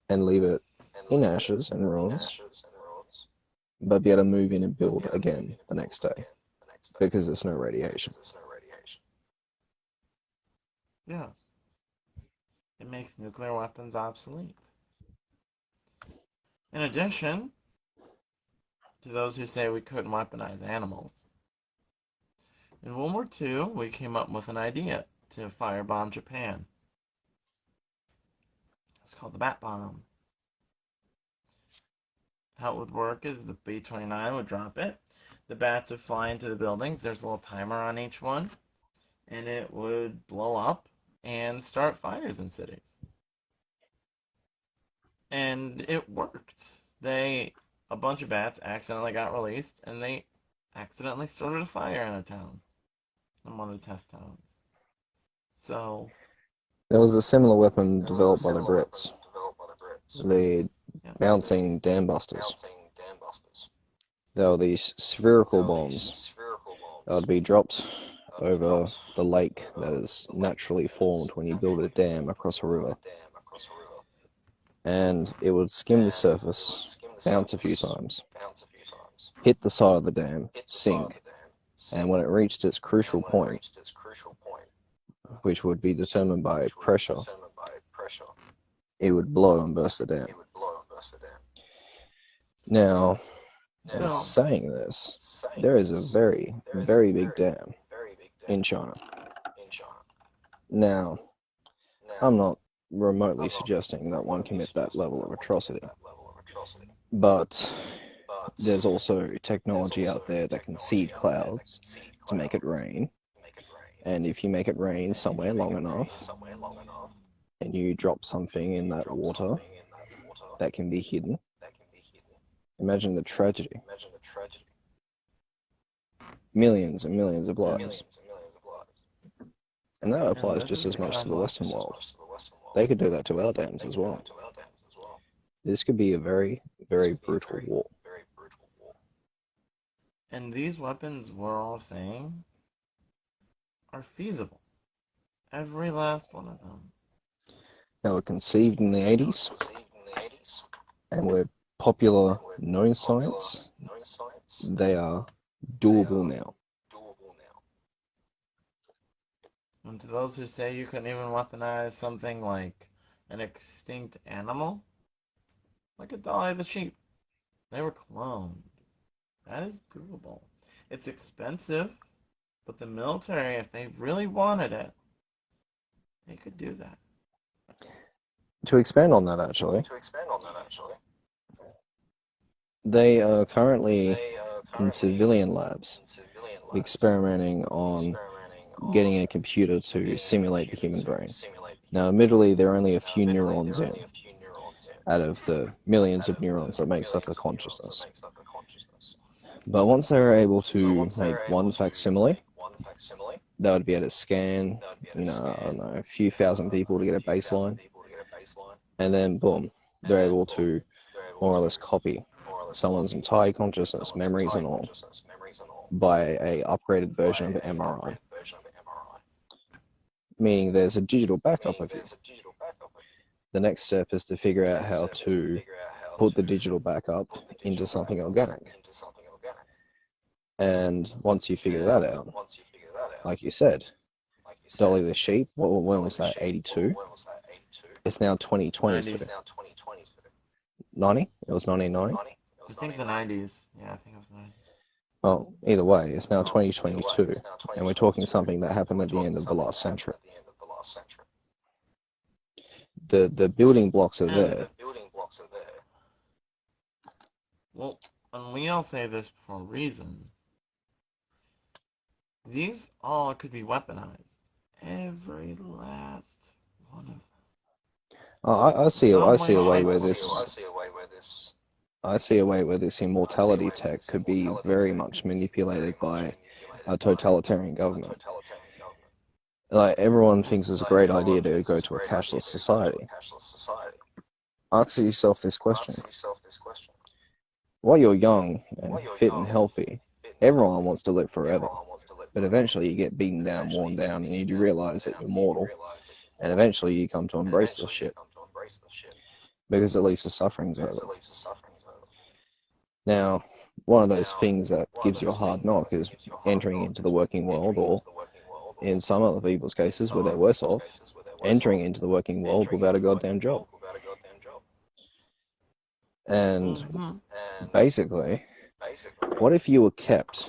and leave it in ashes and ruins, but be able to move in and build again the next day because there's no radiation. Yes. It makes nuclear weapons obsolete. In addition to those who say we couldn't weaponize animals, in World War II, we came up with an idea to firebomb Japan. It's called the Bat Bomb. How it would work is the B-29 would drop it, the bats would fly into the buildings, there's a little timer on each one, and it would blow up and start fires in cities. And it worked. A bunch of bats accidentally got released, and they accidentally started a fire in a town, in one of the test towns. So there was a similar weapon developed by the Brits, the bouncing dam busters. There were these spherical bombs that would be dropped over the lake that is naturally formed when you build a dam across a river. And it would skim the surface, bounce a few times, hit the side of the dam, sink, and when it reached its crucial point, which would be determined by pressure, it would blow and burst the dam. Now, in saying this, there is a very, very big dam in China. Now, I'm not remotely suggesting that one commit that level of atrocity, but there's also technology out there that can seed clouds to make it rain, and if you make it rain somewhere long enough, and you drop something in that water that can be hidden, imagine the tragedy. Millions and millions of lives. And that applies just as much to the Western world. They could do that to our dams as well. This could be a very, very brutal war. And these weapons we're all saying are feasible. Every last one of them. They were conceived in the 80s and were popular known science. They are doable now. And to those who say you couldn't even weaponize something like an extinct animal, like a Dolly the sheep, they were cloned. That is doable. It's expensive, but the military, if they really wanted it, they could do that. To expand on that, actually, they are currently in civilian labs experimenting on getting a computer to simulate the human brain. Now, admittedly, there are only a few neurons in out of the millions of neurons that makes up a consciousness. But once they were able to make one facsimile, they would be able to scan, I don't know, a few thousand people to get a baseline, and then boom, they're able to more or less copy someone's entire consciousness, memories and all, by a upgraded version of an MRI. Meaning there's a digital backup of you. The next step is to figure out how to put the digital backup into something organic. And once you figure that out, like you said, Dolly the sheep, when was that, 82? It's now 2022. 90? It was 1990? I think the 90s. Yeah, I think it was the 90s. Oh, either way, it's now 2022, and we're talking something that happened at the end of the last century. The building blocks are there. Well, and we all say this for a reason. These all could be weaponized. Every last one of them. I see a way where this immortality tech could be very much manipulated by a totalitarian government. Like, everyone thinks it's a great idea to go to a cashless society. Ask yourself this question. While you're young and fit and healthy, everyone wants to live forever. But eventually you get beaten down, worn down, and you do realize that you're mortal. And eventually you come to embrace this shit. Because at least the suffering's over. Now, one of those things that gives you a hard knock is entering into the working world, or in some other people's cases where they're worse off, entering into the working world without a goddamn job. And basically, what if you were kept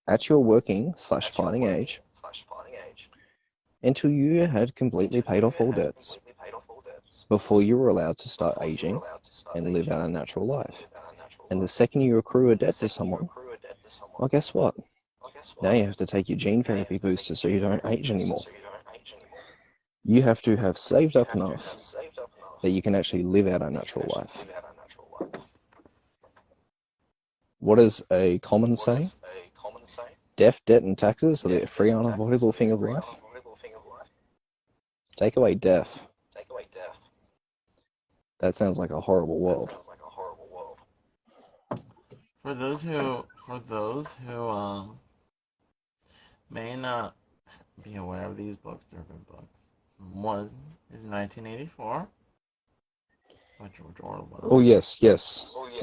at your working/fighting age until you had completely paid off all debts before you were allowed to start aging and live out a natural life? And the second you accrue a debt to someone, well, guess what? Now you have to take your gene therapy booster so you don't age anymore. You have to have saved up enough that you can actually live out a natural life. What is a common saying? Death, debt, and taxes are the free unavoidable thing of life. Take away death. That sounds like a horrible world. For those who may not be aware of these books, they're good books. One is 1984 by George Orwell. Oh yes.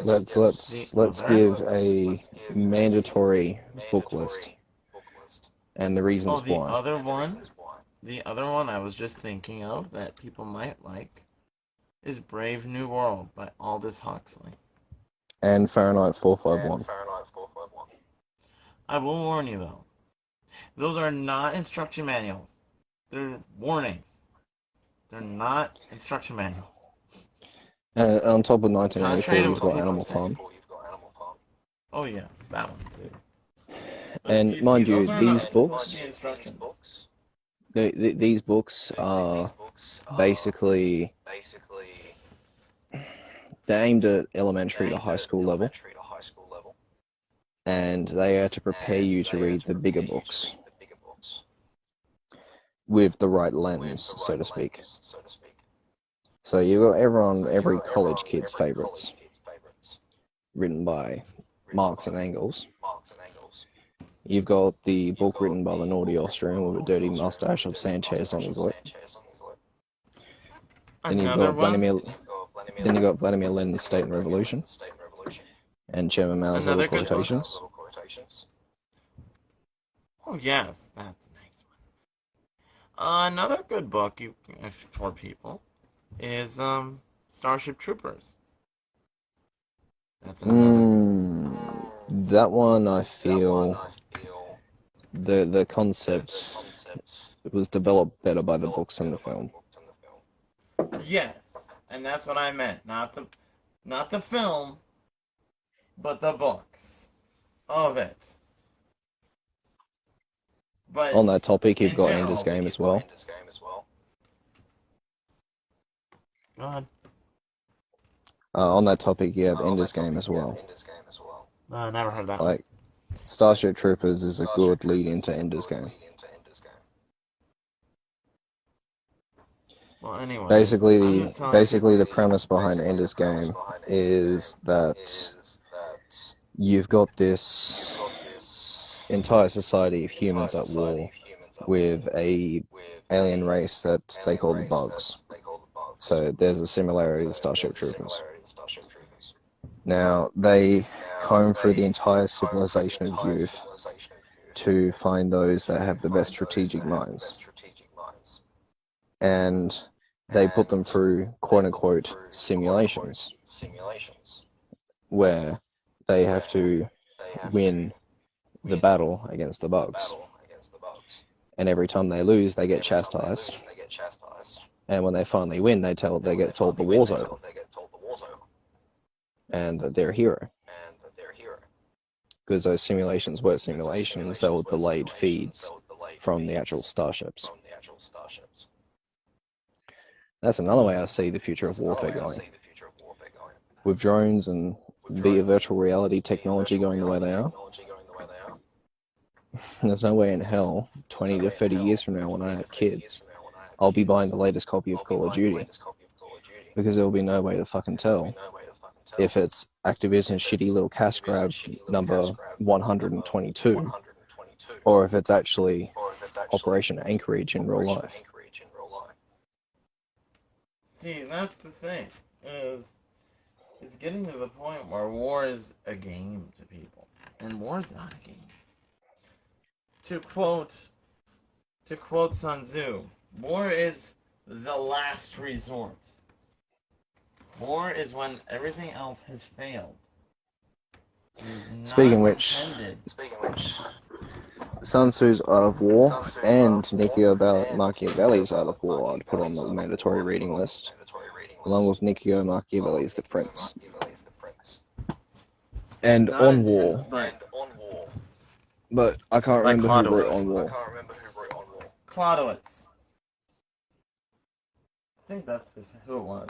Let's give a mandatory book list and the reasons why. The other one I was just thinking of that people might like is Brave New World by Aldous Huxley. And Fahrenheit 451. I will warn you though, those are not instruction manuals. They're warnings. They're not instruction manuals. And on top of 1984, you've got Animal Farm. Oh yes, that one too. And mind you, these books, these books are basically, they're aimed at elementary to high school level, and they are to prepare you to read the bigger books with the right lens, so to speak. So you've got every college kid's favorites, written by Marx and Engels. You've got the book written by the naughty Austrian with a dirty mustache of Sanchez on his lip. Then you've got Vladimir Lenin's State and Revolution, and Chairman Mao's Little Quotations. Oh yes, that's a nice one. Another good book for people is Starship Troopers. That's another. That one I feel the concept was developed better by the books and the film. Yes, and that's what I meant. Not the film, but the books of it. But On that topic, you've in got general, Ender's Game as well. Go ahead. On that topic, you have Ender's Game as well. I never heard that one. Like, Starship Troopers is a good lead into Ender's Game. Well, anyway, Basically, the premise behind Ender's Game is that you've got this entire society of humans at war with a alien race that they call the bugs. So there's a similarity to Starship Troopers. Now, they comb through the entire civilization of youth to find those that have the best strategic minds. And they put them through quote-unquote simulations, where they have to win the battle against the bugs. And every time they lose, they get chastised. And when they finally win, they get told the war's over. And that they're a hero. Because those simulations were simulations, they were delayed feeds from the actual starships. That's another way I see the future of warfare going. With drones and virtual reality technology going the way they are, there's no way in hell, 20 to 30 years from now when I have kids, I'll be buying the latest copy of Call of Duty. Because there'll be no way to fucking tell if it's Activision's shitty little cash grab number 122, or if it's actually Operation Anchorage in real life. See, that's the thing, is it's getting to the point where war is a game to people, and war is not a game. To quote Sun Tzu, war is the last resort. War is when everything else has failed. Speaking of which, Sun Tzu's Art of War and Niccolo Machiavelli's Art of War I'd put on the mandatory reading list, along with Niccolo Machiavelli's The Prince. And On War, but I can't remember who wrote On War. Clausewitz. I think that's who it was.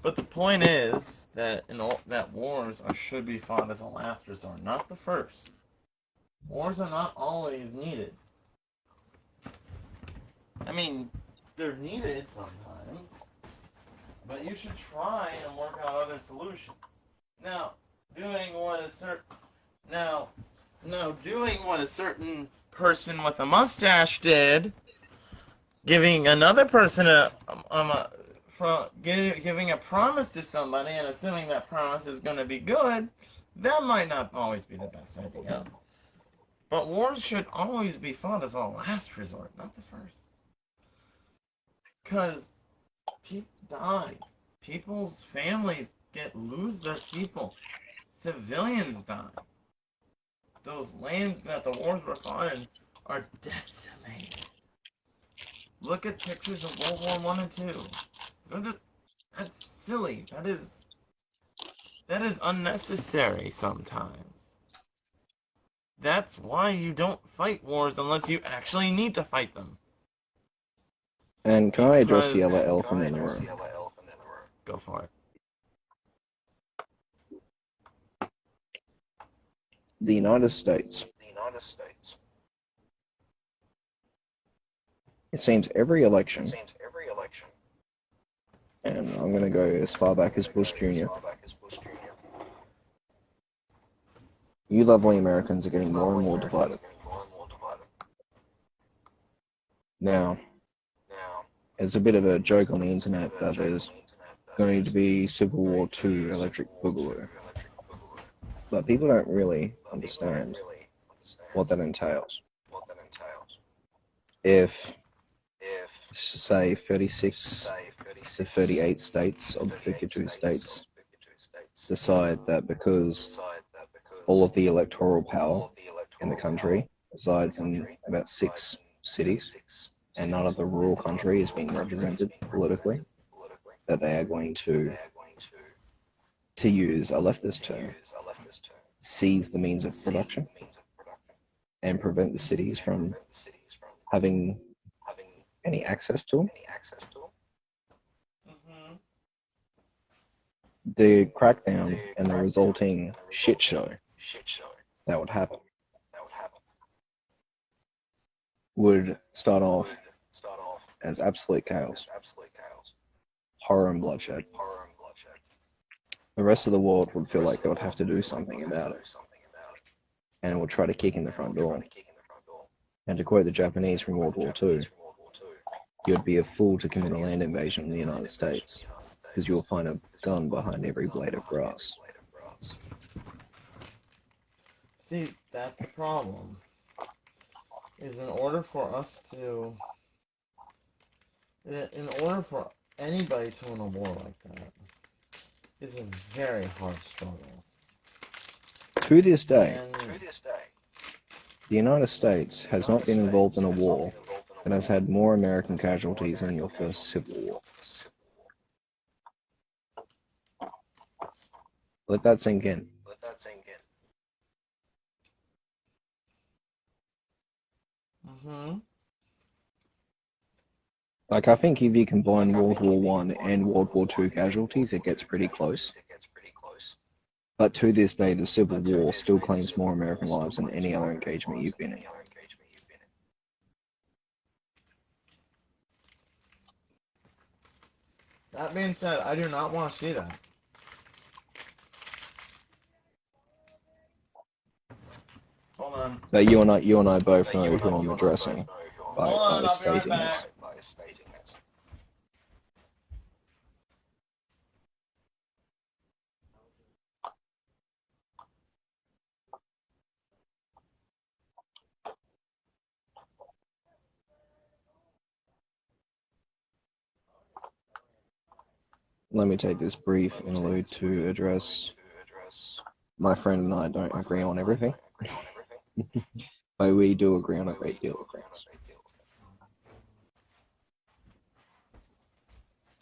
But the point is that that wars should be fought as a last resort, not the first. Wars are not always needed. I mean, they're needed sometimes, but you should try and work out other solutions. Now, doing what a certain person with a mustache did, giving another person giving a promise to somebody and assuming that promise is going to be good, that might not always be the best idea. But wars should always be fought as a last resort, not the first. Because people die. People's families lose their people. Civilians die. Those lands that the wars were fought in are decimated. Look at pictures of World War I and II. That's silly. That is unnecessary sometimes. That's why you don't fight wars unless you actually need to fight them. And can I address the other elephant in the room? Go for it. The United States. It seems every election, and I'm going to go as far back as Bush Jr., you lovely Americans are getting more and more divided. Now, it's a bit of a joke on the internet that there's going to be Civil War II electric boogaloo. But people don't really understand what that entails. If, say, 36 to 38 states of the 52 states decide that because all of the electoral power in the country resides in about 6 cities, and none of the rural country is being represented politically, that they are going to use a leftist term, seize the means of production. and prevent the cities from having any access to them. Mm-hmm. The crackdown and the resulting shit show that would happen would start off as absolute chaos, horror and bloodshed. The rest of the world would feel like they would have to do something about it, and would try to kick in the front door. And to quote the Japanese from World War II, you'd be a fool to commit a land invasion in the United States, because you'll find a gun behind every blade of grass. See, that's the problem. Is in order for anybody to win a war like that, is a very hard struggle. To this day, And the United States has not been involved in a war that has had more American casualties than your first Civil War. Let that sink in. mm-hmm. Like, I think if you combine World War One and World War Two casualties, it gets pretty close. But to this day, the Civil War still claims more American lives than any other engagement you've been in. That being said, I do not want to see that. Hold on. But you and I both know who I'm addressing by stating this. Let me take this brief interlude to address my friend and I don't agree on everything. But we do agree on a great deal of things.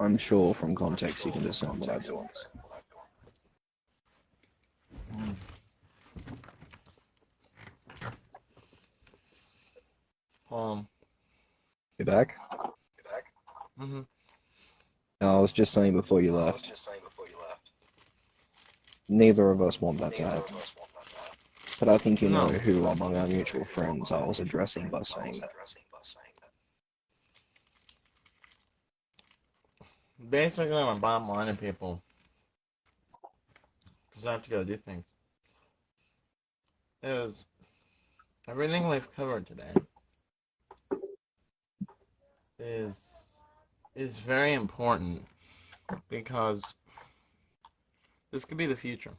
I'm sure from context you can discern what I do. You back? Mm-hmm. No, I was just saying before you left. Neither of us want that to happen. But I think you know who among our mutual friends I was addressing by saying that. Basically, my bottom line to people, because I have to go do things, is everything we've covered today is very important, because this could be the future.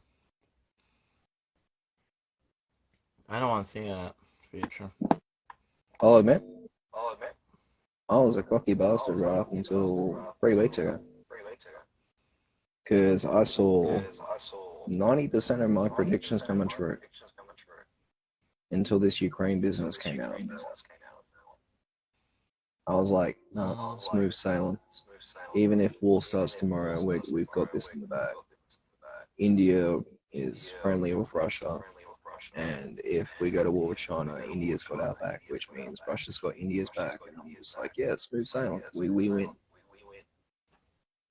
I don't want to see that future. I'll admit, I was a cocky bastard right up until 3 weeks ago. Because I saw 90% of my predictions coming true until this Ukraine business came out. I was like, no, smooth sailing. Even if war starts tomorrow, we've got this in the bag. India is friendly with Russia, and if we go to war with China, India's got our back, which means Russia's got India's back. And I'm just like, yeah, smooth sailing. We win.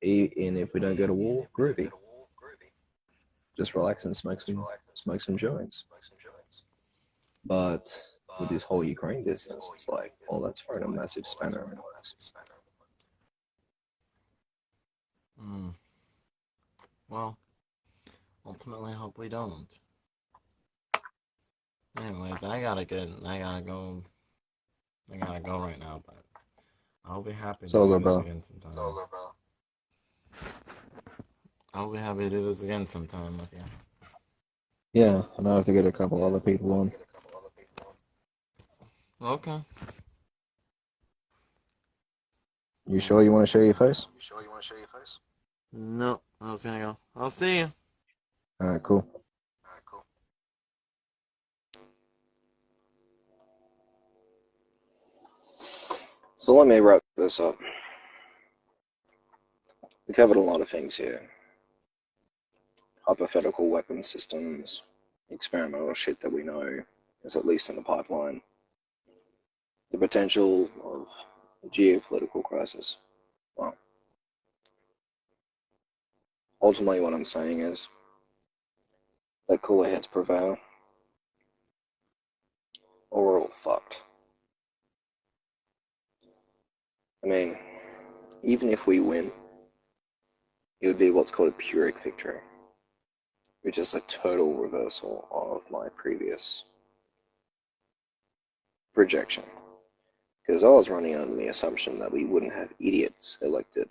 And if we don't go to war, groovy. Just relax and smoke some joints. But with this whole Ukraine business, it's like, oh, that's thrown a massive spanner in the works. Well, ultimately, I hope we don't. Anyways, I gotta go right now, but I'll be happy to do this again sometime. I'll be happy to do this again sometime with you. Yeah, and I have to get a couple other people on. Okay. You sure you want to show your face? No, I was gonna go. I'll see you. Alright, cool. So let me wrap this up. We covered a lot of things here. Hypothetical weapon systems, experimental shit that we know, is at least in the pipeline. The potential of a geopolitical crisis. Well, ultimately what I'm saying is, let cooler heads prevail, or we're all fucked. I mean, even if we win, it would be what's called a Pyrrhic victory, which is a total reversal of my previous projection. Because I was running under the assumption that we wouldn't have idiots elected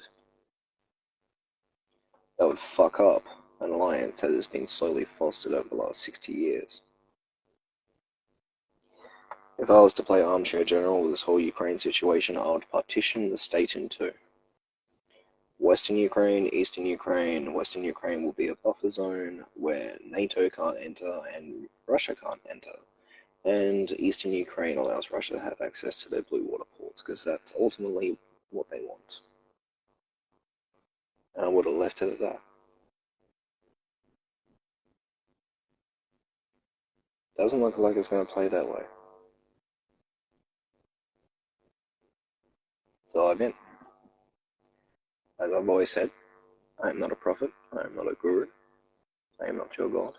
that would fuck up an alliance that has been slowly fostered over the last 60 years. If I was to play armchair general with this whole Ukraine situation, I would partition the state in two. Western Ukraine, Eastern Ukraine. Western Ukraine will be a buffer zone where NATO can't enter and Russia can't enter. And Eastern Ukraine allows Russia to have access to their blue water ports, because that's ultimately what they want. And I would have left it at that. Doesn't look like it's going to play that way. So I'm in. As I've always said, I am not a prophet, I am not a guru, I am not your god.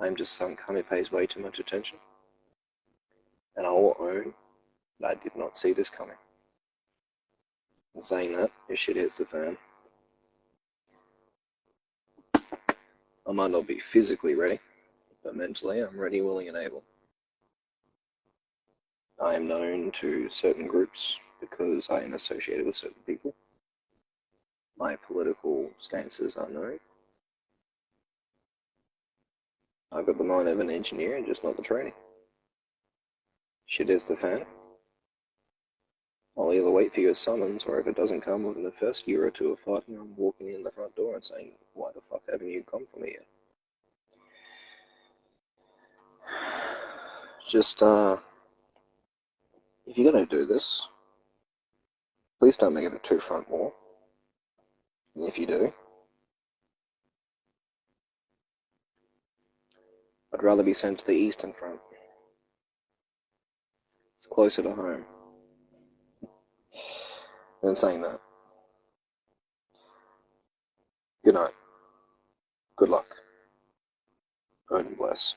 I am just some cunt who pays way too much attention. And I will own that I did not see this coming. In saying that, if shit hits the fan, I might not be physically ready, but mentally I'm ready, willing, and able. I am known to certain groups because I am associated with certain people. My political stances are known. I've got the mind of an engineer and just not the training. Shit hits the fan, I'll either wait for your summons, or if it doesn't come within the first year or two of fighting, I'm walking in the front door and saying, why the fuck haven't you come for me yet? Just, if you're gonna do this, please don't make it a two-front war. And if you do, I'd rather be sent to the Eastern Front. It's closer to home. And in saying that, good night. Good luck. Odin bless.